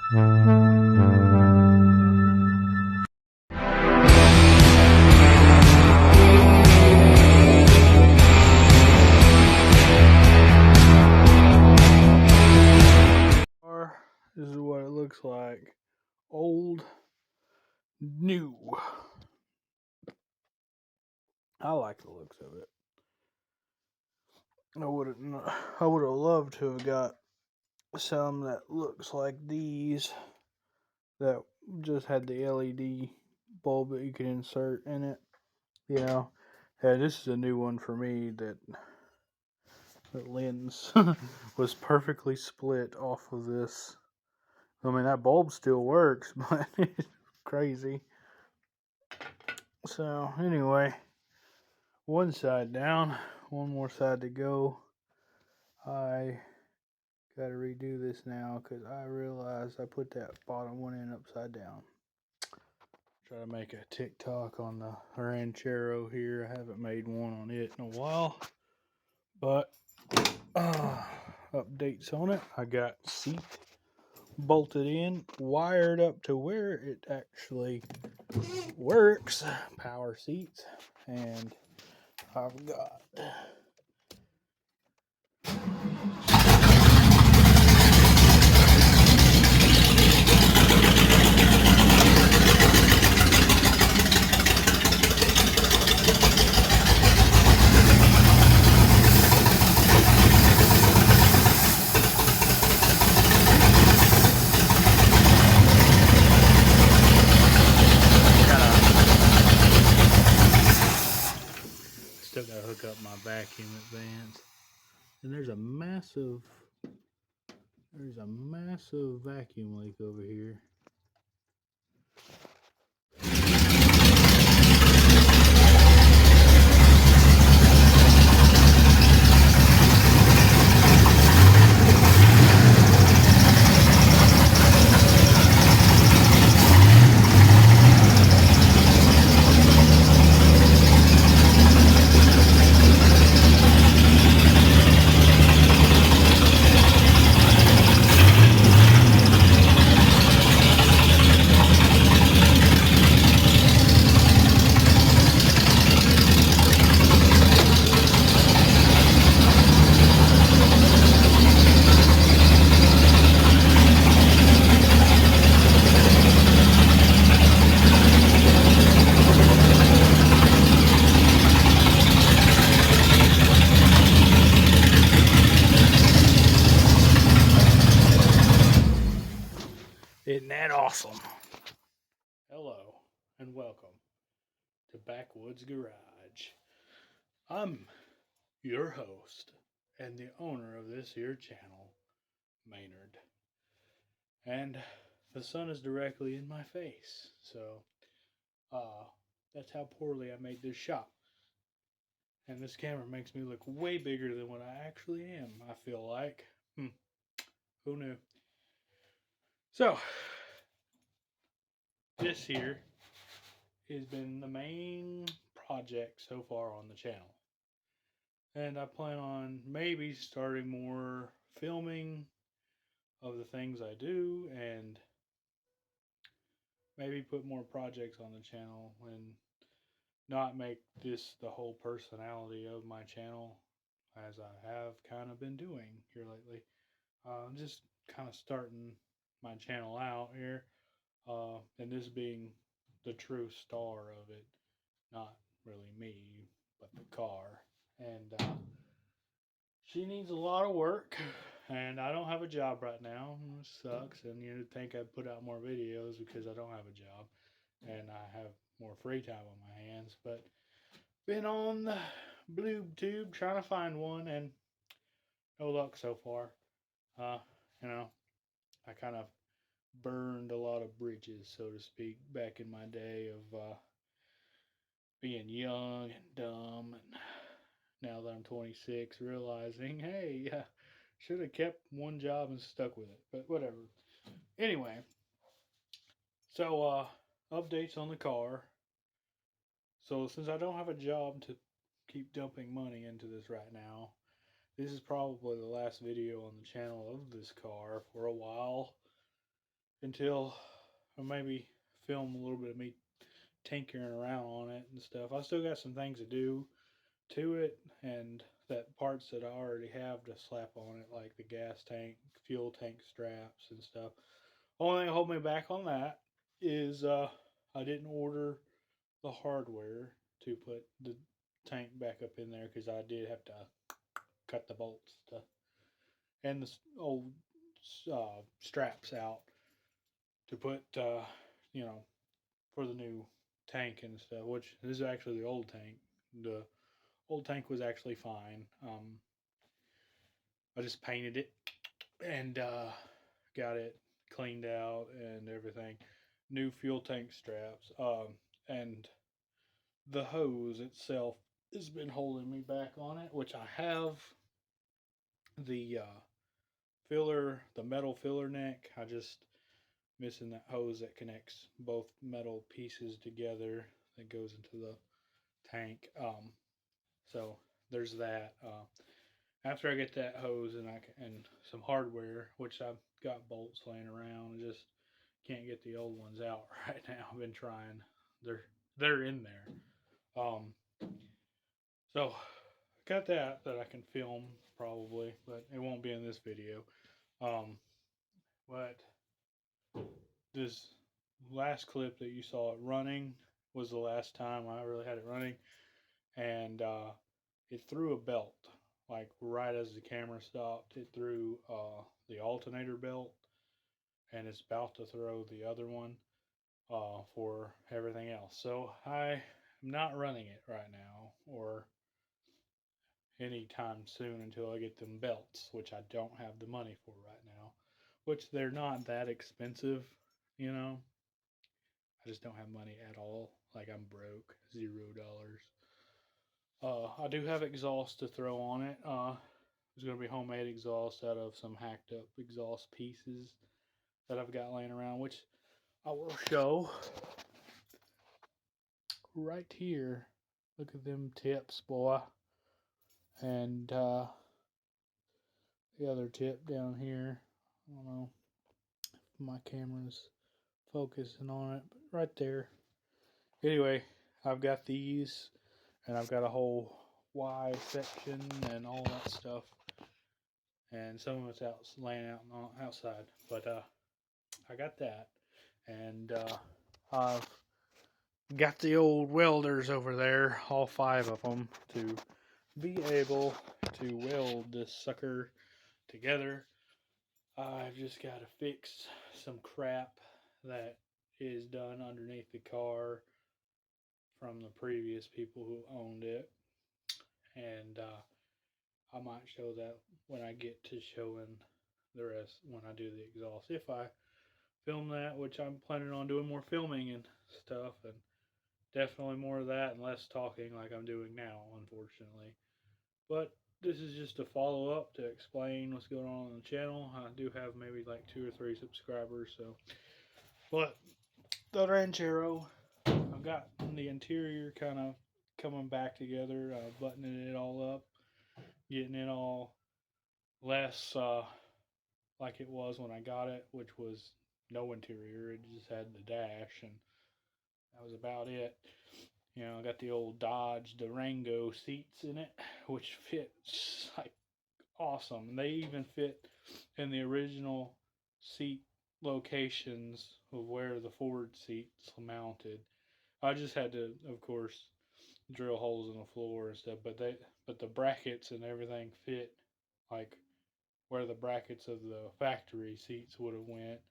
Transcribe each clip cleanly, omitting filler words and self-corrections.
This is what it looks like. Old, new. I like the looks of it. I would have loved to have got some that looks like these that just had the LED bulb that you can insert in it. You know, yeah, this is a new one for me. That lens was perfectly split off of this. I mean, that bulb still works, but it's crazy. So anyway, one side down, one more side to go. I gotta redo this now because I realized I put that bottom one in upside down. Try to make a TikTok on the ranchero here. I haven't made one on it in a while, but updates on it. I got seat bolted in, wired up to where it actually works. Power seats, and I've got still got to hook up my vacuum advance, and there's a massive vacuum leak over here. Isn't that awesome? Hello and welcome to Backwoods Garage. I'm your host and the owner of this here channel, Maynard. And the sun is directly in my face, so that's how poorly I made this shot. And this camera makes me look way bigger than what I actually am, I feel like. Who knew? So, this here has been the main project so far on the channel. And I plan on maybe starting more filming of the things I do and maybe put more projects on the channel and not make this the whole personality of my channel as I have kind of been doing here lately. I'm just kind of starting my channel out here, and this being the true star of it, not really me, but the car. And she needs a lot of work, and I don't have a job right now. It sucks, and you'd think I'd put out more videos because I don't have a job, and I have more free time on my hands. But been on the bloob tube trying to find one, and no luck so far. Uh, you know, I kind of burned a lot of bridges, so to speak, back in my day of being young and dumb, and now that I'm 26, realizing, hey, should have kept one job and stuck with it, but whatever. Anyway, so updates on the car. So since I don't have a job to keep dumping money into this right now, this is probably the last video on the channel of this car for a while. until I maybe film a little bit of me tinkering around on it and stuff. I still got some things to do to it, and that parts that I already have to slap on it, like the gas tank, fuel tank straps and stuff. Only thing holding me back on that is I didn't order the hardware to put the tank back up in there because I did have to cut the bolts to, and the old straps out to put you know, for the new tank and stuff. Which this is actually the old tank. The old tank was actually fine. I just painted it and got it cleaned out and everything. New fuel tank straps. And the hose itself has been holding me back on it, which I have the the metal filler neck. I just missing that hose that connects both metal pieces together that goes into the tank. So there's that. After I get that hose and some hardware, which I've got bolts laying around, I just can't get the old ones out right now. I've been trying. They're in there. So got that I can film probably, but it won't be in this video. Um, but this last clip that you saw it running was the last time I really had it running, and it threw a belt. Like right as the camera stopped, it threw the alternator belt, and it's about to throw the other one for everything else. So I am not running it right now, or anytime soon until I get them belts, which I don't have the money for right now, which they're not that expensive, you know. I just don't have money at all. Like I'm broke, $0. I do have exhaust to throw on it. It's going to be homemade exhaust out of some hacked up exhaust pieces that I've got laying around, which I will show right here. Look at them tips, boy. And the other tip down here. I don't know if my camera's focusing on it, but right there. Anyway, I've got these, and I've got a whole Y section and all that stuff, and some of it's out laying out outside. But I got that, and I've got the old welders over there, all 5 of them, to be able to weld this sucker together. I've just got to fix some crap that is done underneath the car from the previous people who owned it, and I might show that when I get to showing the rest when I do the exhaust. If I film that, which I'm planning on doing more filming and stuff, and definitely more of that and less talking like I'm doing now, unfortunately. But this is just a follow up to explain what's going on the channel. I do have maybe like 2 or 3 subscribers, so. But the ranchero, I've got the interior kind of coming back together, buttoning it all up, getting it all less like it was when I got it, which was no interior. It just had the dash, and that was about it. You know, I got the old Dodge Durango seats in it, which fit like awesome. And they even fit in the original seat locations of where the Ford seats mounted. I just had to, of course, drill holes in the floor and stuff, but the brackets and everything fit like where the brackets of the factory seats would have went.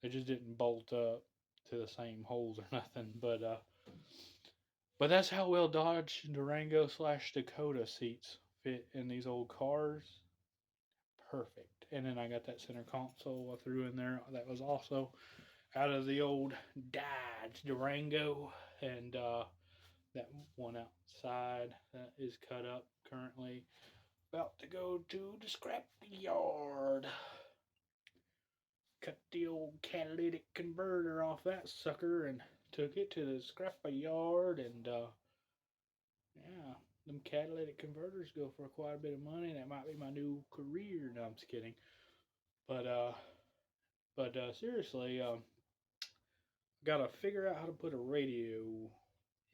They just didn't bolt up to the same holes or nothing. But that's how well Dodge Durango slash Dakota seats fit in these old cars. Perfect. And then I got that center console I threw in there. That was also out of the old Dodge Durango, and that one outside that is cut up currently. About to go to the scrap yard. Cut the old catalytic converter off that sucker and took it to the scrap yard, and yeah, them catalytic converters go for quite a bit of money. That might be my new career. No, I'm just kidding. But But seriously, gotta figure out how to put a radio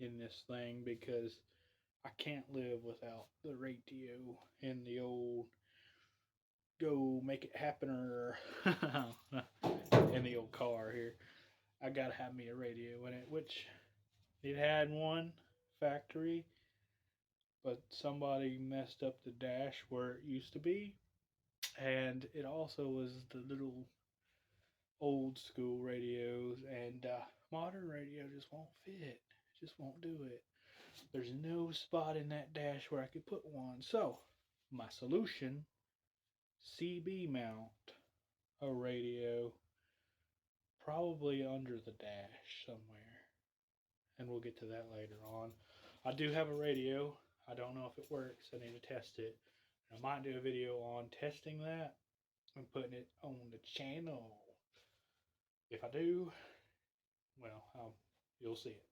in this thing because I can't live without the radio in the old go make it happen or in the old car here. I gotta have me a radio in it, which it had one factory, but somebody messed up the dash where it used to be, and it also was the little old school radios, and modern radio just won't fit. It just won't do it. There's no spot in that dash where I could put one. So, my solution: CB mount a radio probably under the dash somewhere, and we'll get to that later on. I do have a radio. I don't know if it works. I need to test it. I might do a video on testing that and putting it on the channel. If I do, well, you'll see it.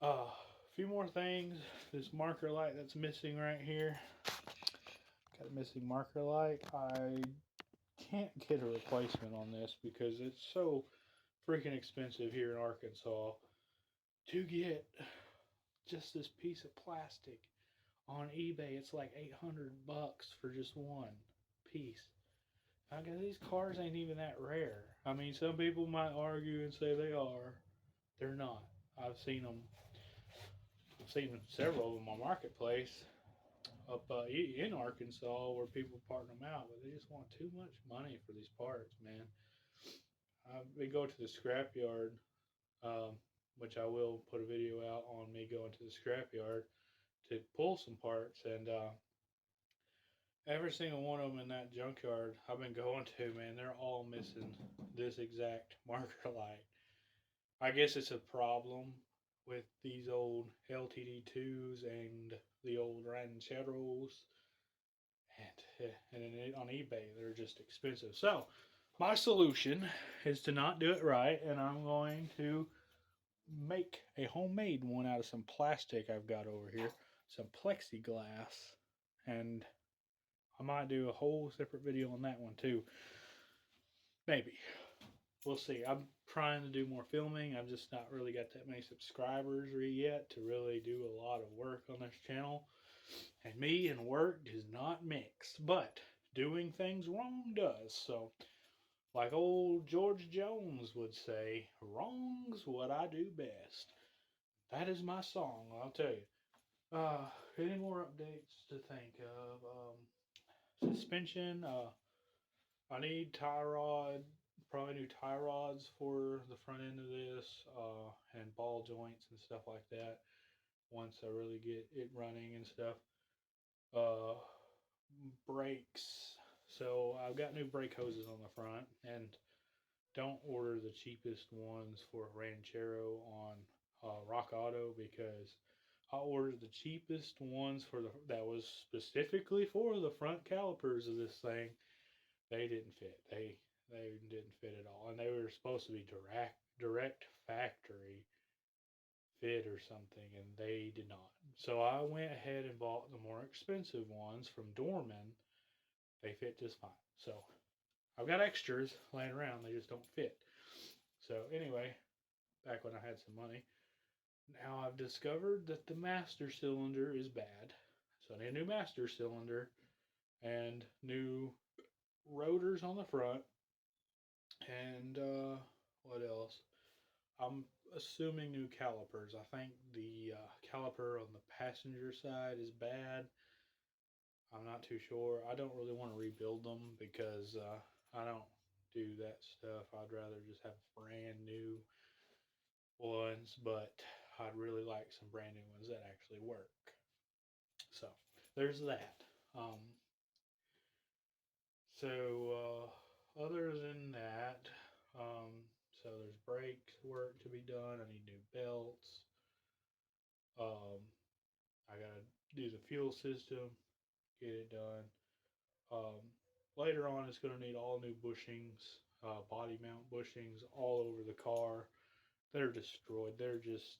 A few more things. This marker light that's missing right here. Got a missing marker light. I can't get a replacement on this because it's so freaking expensive here in Arkansas to get just this piece of plastic. On eBay, it's like $800 for just one piece. I guess these cars ain't even that rare. I mean, some people might argue and say they are. They're not. I've seen them. I've seen several of them on Marketplace up in Arkansas where people partner them out, but they just want too much money for these parts, man. We go to the scrapyard, um, which I will put a video out on me going to the scrapyard to pull some parts, and every single one of them in that junkyard I've been going to, man, they're all missing this exact marker light. I guess it's a problem with these old LTD2s and the old rancheros, and on eBay they're just expensive. So my solution is to not do it right, and I'm going to make a homemade one out of some plastic I've got over here, some plexiglass, and I might do a whole separate video on that one too. Maybe. We'll see. I'm trying to do more filming. I've just not really got that many subscribers yet to really do a lot of work on this channel. And me and work does not mix, but doing things wrong does. So, like old George Jones would say, wrong's what I do best. That is my song, I'll tell you. Any more updates to think of? Suspension. I need tie rod, probably new tie rods for the front end of this, and ball joints and stuff like that. Once I really get it running and stuff. Uh, Brakes. So I've got new brake hoses on the front, and don't order the cheapest ones for ranchero on Rock Auto because I ordered the cheapest ones for that was specifically for the front calipers of this thing. They didn't fit. They didn't fit at all, and they were supposed to be direct factory fit or something, and they did not. So I went ahead and bought the more expensive ones from Dorman. They fit just fine. So I've got extras laying around. They just don't fit. So anyway, back when I had some money, now I've discovered that the master cylinder is bad. So I need a new master cylinder and new rotors on the front. And what else? I'm assuming new calipers. I think the caliper on the passenger side is bad. I'm not too sure. I don't really want to rebuild them because I don't do that stuff. I'd rather just have brand new ones, but I'd really like some brand new ones that actually work. So there's that. Um, Other than that, so there's brake work to be done. I need new belts. Um, I gotta do the fuel system, get it done. Um, Later on, it's gonna need all new bushings, body mount bushings all over the car. They're destroyed. They're just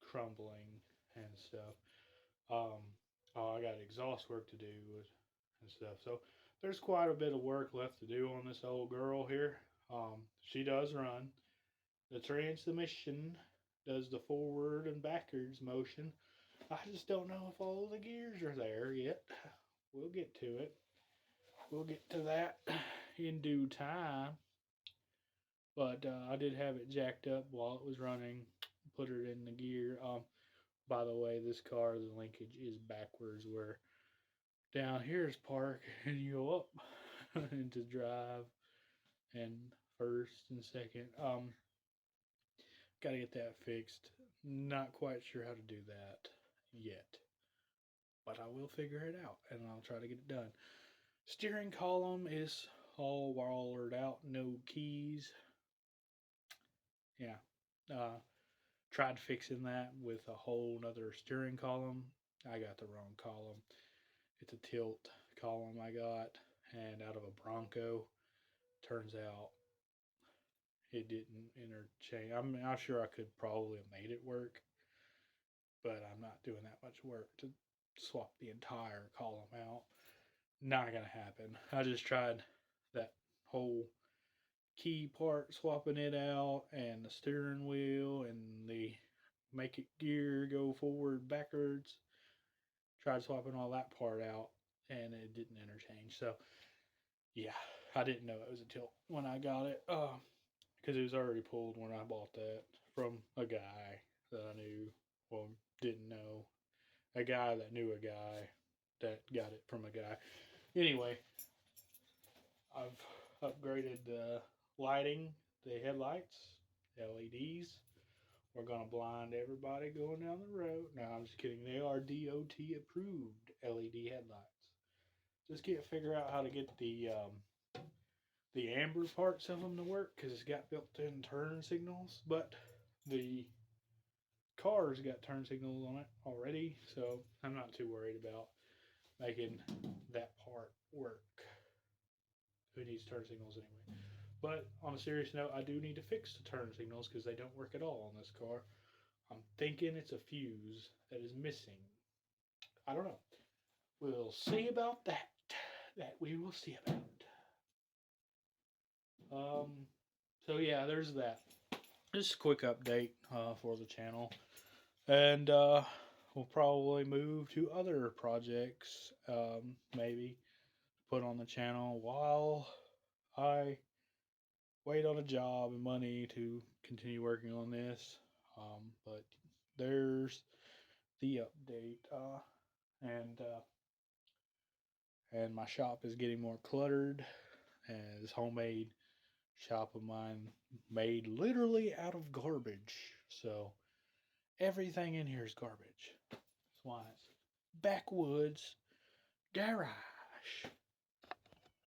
crumbling and stuff. Um, I got exhaust work to do and stuff. So there's quite a bit of work left to do on this old girl here. She does run. The transmission does the forward and backwards motion. I just don't know if all the gears are there yet. We'll get to it. We'll get to that in due time. But I did have it jacked up while it was running. Put it in the gear. By the way, this car, the linkage is backwards. Where down here is park, and you go up into drive and first and second. Got to get that fixed. Not quite sure how to do that yet, but I will figure it out and I'll try to get it done. Steering column is all wallered out, no keys. Yeah, tried fixing that with a whole nother steering column. I got the wrong column. It's a tilt column I got, and out of a Bronco. Turns out it didn't interchange. I'm sure I could probably have made it work, but I'm not doing that much work to swap the entire column out. Not gonna happen. I just tried that whole key part, swapping it out, and the steering wheel, and the make it gear go forward, backwards. Tried swapping all that part out, and it didn't interchange. So yeah, I didn't know it was a tilt when I got it, because it was already pulled when I bought that from a guy that I knew, well, didn't know, a guy that knew a guy that got it from a guy. Anyway, I've upgraded the lighting, the headlights, LEDs. We're gonna blind everybody going down the road. No, I'm just kidding. They are DOT approved LED headlights. Just can't figure out how to get the amber parts of them to work because it's got built-in turn signals, but the car's got turn signals on it already, so I'm not too worried about making that part work. Who needs turn signals anyway? But on a serious note, I do need to fix the turn signals because they don't work at all on this car. I'm thinking it's a fuse that is missing. I don't know. We'll see about that. That we will see about. So yeah, there's that. Just a quick update for the channel, and we'll probably move to other projects. Maybe put on the channel while I wait on a job and money to continue working on this. But there's the update, and my shop is getting more cluttered. And this homemade shop of mine made literally out of garbage, so everything in here is garbage. That's why it's backwoods garage.